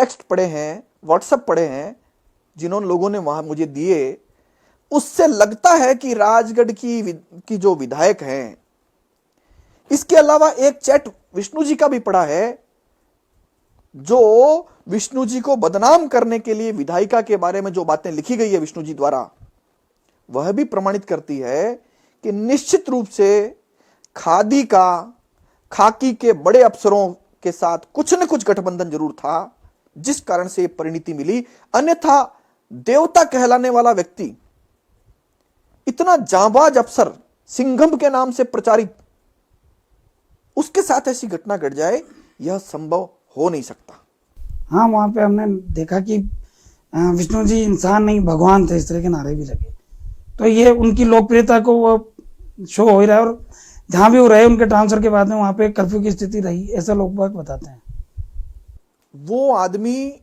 Text पढ़े हैं, WhatsApp पढ़े हैं, जिन्होंने लोगों ने वहां मुझे दिए, उससे लगता है कि राजगढ़ की जो विधायक हैं, इसके अलावा एक चैट विष्णु जी का भी पढ़ा है, जो विष्णु जी को बदनाम करने के लिए विधायिका के बारे में जो बातें लिखी गई है विष्णु जी द्वारा, वह भी प्रमाणित करती है कि निश्चित रूप से खाकी के बड़े अफसरों के साथ कुछ न कुछ गठबंधन जरूर था, जिस कारण से परिणति मिली। अन्यथा देवता कहलाने वाला व्यक्ति, इतना जांबाज अफसर, सिंघम के नाम से प्रचारित, उसके साथ ऐसी घटना घट जाए, यह संभव हो नहीं सकता। हाँ, वहां पे हमने देखा कि विष्णु जी इंसान नहीं भगवान थे, इस तरह के नारे भी लगे। तो ये उनकी लोकप्रियता को वो शो हो ही रहा है। और जहां भी वो रहे, उनके ट्रांसफर के बाद में वहां पे कर्फ्यू की स्थिति रही, ऐसा लोग बाग बताते हैं। वो आदमी,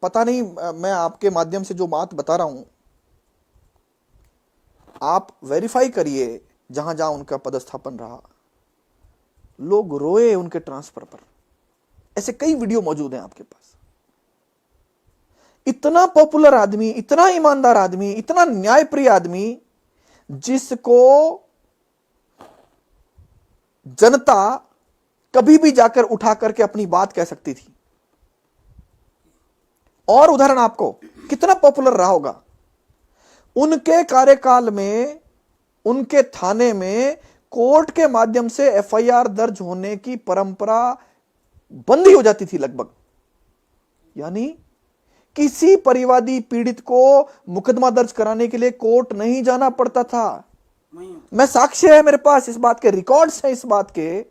पता नहीं, मैं आपके माध्यम से जो बात बता रहा हूं, आप वेरीफाई करिए जहां जहां उनका पदस्थापन रहा, लोग रोए उनके ट्रांसफर पर। ऐसे कई वीडियो मौजूद हैं आपके पास। इतना पॉपुलर आदमी, इतना ईमानदार आदमी, इतना न्यायप्रिय आदमी, जिसको जनता कभी भी जाकर उठा करके अपनी बात कह सकती थी। और उदाहरण आपको, कितना पॉपुलर रहा होगा। उनके कार्यकाल में उनके थाने में कोर्ट के माध्यम से एफआईआर दर्ज होने की परंपरा बंद ही हो जाती थी लगभग। यानी किसी परिवादी पीड़ित को मुकदमा दर्ज कराने के लिए कोर्ट नहीं जाना पड़ता था। मैं साक्ष्य है मेरे पास इस बात के, रिकॉर्ड्स हैं इस बात के।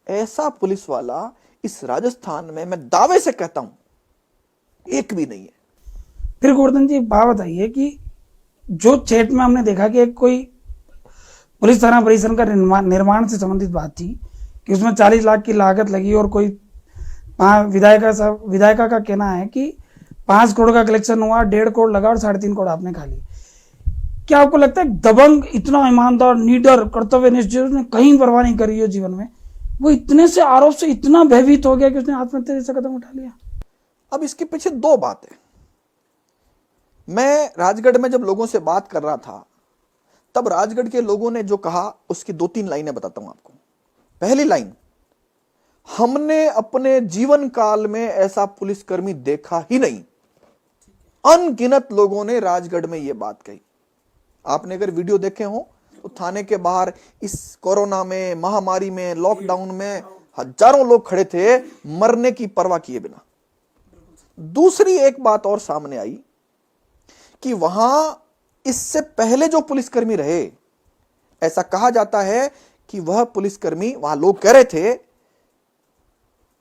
ऐसा पुलिस वाला इस राजस्थान में, मैं दावे से कहता हूं, एक भी नहीं है। फिर गोवर्धन जी, बात बताइए कि जो चैट में हमने देखा कि एक कोई पुलिस थाना परिसर का निर्माण से संबंधित बात थी कि उसमें 40 लाख की लागत लगी, और कोई विधायिका का कहना है कि 5 करोड़ का कलेक्शन हुआ, 1.5 करोड़ लगा और 3.5 करोड़ आपने खा ली। क्या आपको लगता है दबंग, इतना ईमानदार, निडर, कर्तव्यनिष्ठ, जिसने कहीं परवाह नहीं करी हो जीवन में, वो इतने से आरोप से इतना भयभीत हो गया कि उसने आत्महत्या जैसा कदम उठा लिया? अब इसके पीछे दो बातें। मैं राजगढ़ में जब लोगों से बात कर रहा था, तब राजगढ़ के लोगों ने जो कहा, उसकी 2-3 लाइनें बताता हूं आपको। पहली लाइन, हमने अपने जीवन काल में ऐसा पुलिसकर्मी देखा ही नहीं। अनगिनत लोगों ने राजगढ़ में यह बात कही। आपने अगर वीडियो देखे हो तो थाने के बाहर इस कोरोना में, महामारी में, लॉकडाउन में हजारों लोग खड़े थे, मरने की परवाह किए बिना। दूसरी एक बात और सामने आई कि वहां इससे पहले जो पुलिसकर्मी रहे, ऐसा कहा जाता है कि वह पुलिसकर्मी, वहां लोग कह रहे थे,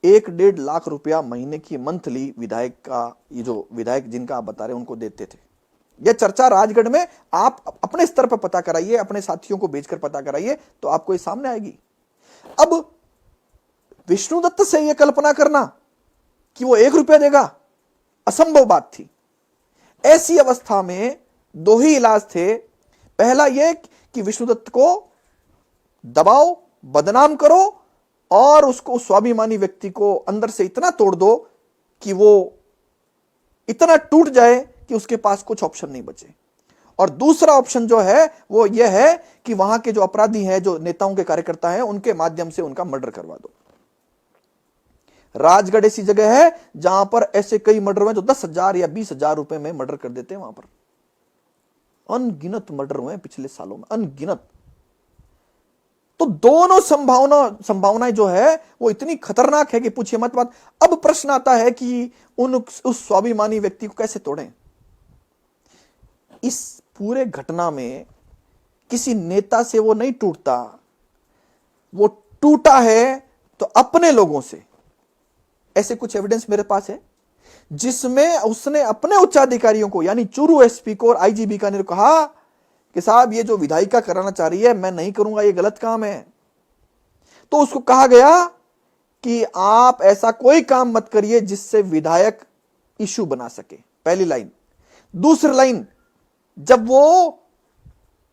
1-1.5 लाख रुपया महीने की मंथली विधायक का, ये जो विधायक जिनका आप बता रहे हैं, उनको देते थे। यह चर्चा राजगढ़ में, आप अपने स्तर पर पता कराइए, अपने साथियों को भेजकर पता कराइए, तो आपको ये सामने आएगी। अब विष्णुदत्त से यह कल्पना करना कि वो 1 रुपया देगा, असंभव बात थी। ऐसी अवस्था में 2 ही इलाज थे। पहला यह कि विष्णुदत्त को दबाओ, बदनाम करो, और उसको, स्वाभिमानी व्यक्ति को अंदर से इतना तोड़ दो कि वो इतना टूट जाए कि उसके पास कुछ ऑप्शन नहीं बचे। और दूसरा ऑप्शन जो है वो ये है कि वहां के जो अपराधी हैं, जो नेताओं के कार्यकर्ता हैं, उनके माध्यम से उनका मर्डर करवा दो। राजगढ़ ऐसी जगह है जहां पर ऐसे कई मर्डर हुए जो 10,000 या 20,000 रुपए में मर्डर कर देते हैं। वहां पर अनगिनत मर्डर हुए पिछले सालों में, अनगिनत। तो दोनों संभावनाएं जो है वो इतनी खतरनाक है कि पूछिए मत बात। अब प्रश्न आता है कि उस स्वाभिमानी व्यक्ति को कैसे तोड़ें। इस पूरे घटना में किसी नेता से वो नहीं टूटता, वो टूटा है तो अपने लोगों से। ऐसे कुछ एविडेंस मेरे पास है जिसमें उसने अपने उच्चाधिकारियों को, यानी चूरू एसपी को और आईजी बीकानेर को कहा कि साहब ये जो विधायिका कराना चाह रही है, मैं नहीं करूंगा, ये गलत काम है। तो उसको कहा गया कि आप ऐसा कोई काम मत करिए जिससे विधायक इशू बना सके। पहली लाइन। दूसरी लाइन, जब वो